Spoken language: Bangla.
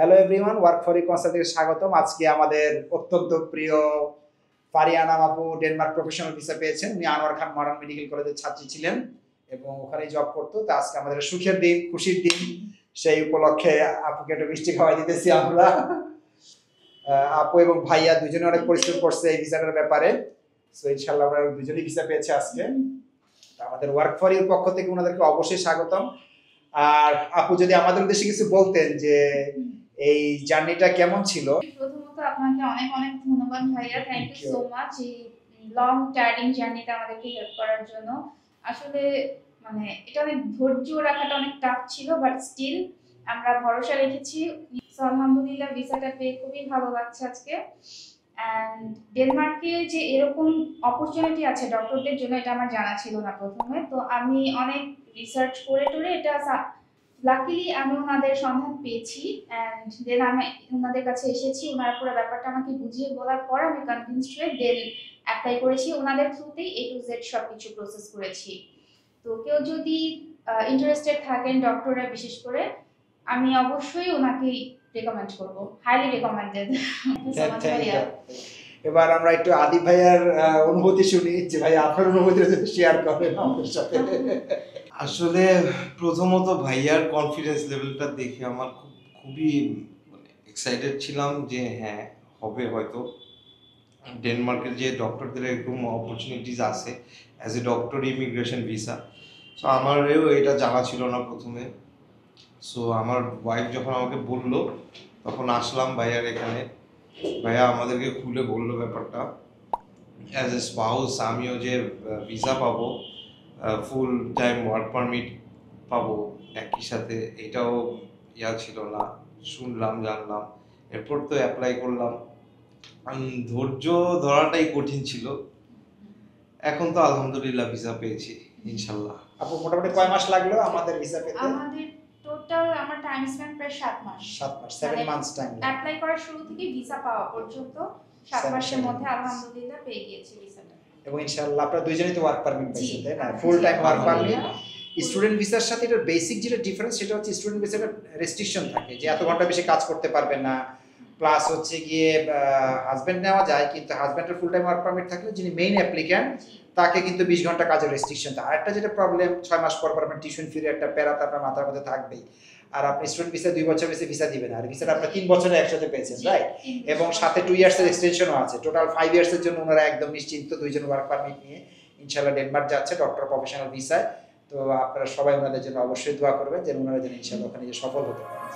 Hello everyone, work for you consult থেকে স্বাগতম। আজকে আমাদের অত্যন্ত প্রিয় ফারিয়ানা আপু ডেনমার্ক প্রফেশনাল ভিসা পেয়েছেন। উনি আনোয়ার খান মডার্ন মেডিকেল কলেজের ছাত্রী ছিলেন এবং ওখানেই জব করতো। তো আজকে আমাদের সুখের দিন, খুশির দিন। সেই উপলক্ষে আপুকে একটা মিষ্টি খাওয়াই দিতেছি আমরা। আপু এবং ভাইয়া দুজনে অনেক পরিশ্রম করছে এই ভিসাটার ব্যাপারে। সো ইনশাআল্লাহ আমরা দুজনেই ভিসা পেয়েছি আজকে। আমাদের ওয়ার্ক ফর ইউর পক্ষ থেকে ওনাদেরকে অবশ্যই স্বাগতম। আর আপু যদি আমাদের উদ্দেশ্যে কিছু বলতেন যে এই জার্নিটা কেমন ছিল। প্রথমত আপনাকে অনেক অনেক ধন্যবাদ ভাইয়া, থ্যাংক ইউ সো মাচ এই লং টায়ারিং জার্নিটা আমাদেরকে হেল্প করার জন্য। আসলে মানে এটা অনেক ধৈর্য রাখাটা অনেক টাফ ছিল, বাট স্টিল আমরা ভরসা রেখেছি। আলহামদুলিল্লাহ ভিসাটা পেয়ে খুবই ভালো লাগছে আজকে। অ্যান্ড ডেনমার্কে যে এরকম অপরচুনিটি আছে ডক্টরদের জন্য এটা আমার জানা ছিল না প্রথমে। তো আমি অনেক রিসার্চ করে টরে এটা লাকিলি আমি ওনাদের সন্ধান পেয়েছি অ্যান্ড দেন আমি ওনাদের কাছে এসেছি। ওনারা পুরো ব্যাপারটা আমাকে বুঝিয়ে বলার পর আমি কনভিন্সড হয়ে দেন অ্যাপ্লাই করেছি। ওনাদের থ্রুতেই A to Z সব কিছু প্রসেস করেছি। তো কেউ যদি ইন্টারেস্টেড থাকেন ডক্টররা বিশেষ করে, আমি অবশ্যই ওনাকেই রেকমেন্ড করব, হাইলি রেকমেন্ডেড। এবার আমরা একটু আদি ভাইয়ার অনুভূতি শুনি, যে ভাই আপনার অনুভূতি শেয়ার করেন আমাদের সাথে। আসলে প্রথমত ভাইয়ার কনফিডেন্স লেভেলটা দেখে আমার খুবই এক্সাইটেড ছিলাম যে হ্যাঁ হবে হয়তো। ডেনমার্কের যে ডক্টরদের এরকম অপরচুনিটিস আছে as a doctor immigration visa, so আমারও এটা জানা ছিল না প্রথমে। সো আমার ওয়াইফ যখন আমাকে বলল তখন আসলাম ভাইয়ার এখানে। ভাইয়া আমাদেরকে খুলে বললো ব্যাপারটা। অ্যাজ এ স্পাউস আমিও যে ভিসা পাবো, ফুল টাইম ওয়ার্ক পারমিট পাবো একই সাথে, এটাও ছিল না। শুনলাম, জানলাম, এরপর তো অ্যাপ্লাই করলাম। ধৈর্য ধরাটাই কঠিন ছিল। এখন তো আলহামদুলিল্লাহ ভিসা পেয়েছি ইনশাল্লাহ। আপু মোটামুটি কয় মাস লাগলো আমাদের ভিসা পেতে? আমাদের টোটাল আমার টাইম স্পেন্ড প্রায় 7 মাস। 7 মাস, 7 মান্থস টাইম। অ্যাপ্লাই করার শুরু থেকে ভিসা পাওয়া পর্যন্ত 7 মাসের মধ্যে আলহামদুলিল্লাহ পেয়ে গিয়েছি ভিসাটা। এবং ইনশাআল্লাহ আপনারা দুইজনেই তো ওয়ার্ক পারমিট পাইছেন, তাই না? Full time work permit. Student ভিসার সাথে এটার বেসিক যেটা ডিফারেন্স সেটা হচ্ছে স্টুডেন্ট ভিসাটা রেস্ট্রিকশন থাকে যে এত ঘন্টা বেশি কাজ করতে পারবে না। প্লাস হচ্ছে গিয়ে হাজবেন্ড নেওয়া যায়, কিন্তু হাজবেন্ডের ফুল টাইম ওয়ার্ক পারমিট থাকলে যিনি মেইন অ্যাপ্লিক্যান্ট তাকে কিন্তু 20 ঘন্টা কাজের রেস্ট্রিকশন থাকে। আরেকটা যেটা প্রবলেম, 6 মাস পর আপনার টিউশন ফিরে একটা প্যারা আপনার মাথার মধ্যে থাকবেই। আর আপনি স্টুডেন্ট ভিসা 2 বছর বেশি ভিসা দিবেন, আর ভিসাটা আপনার 3 বছরে একসাথে পেয়েছেন, রাইট? এবং সাথে 2 ইয়ার্সের এক্সটেনশনও আছে। টোটাল 5 ইয়ার্সের জন্য ওনারা একদম নিশ্চিন্ত দুইজন ওয়ার্ক পারমিট নিয়ে ইনশাআল্লাহ ডেনমার্ক যাচ্ছে ডক্টর প্রফেশনাল ভিসায়। তো আপনারা সবাই ওনাদের জন্য অবশ্যই দোয়া করবেন যে ওনারা যেন ইনশাআল্লাহ ওখানে সফল হতে পারেন।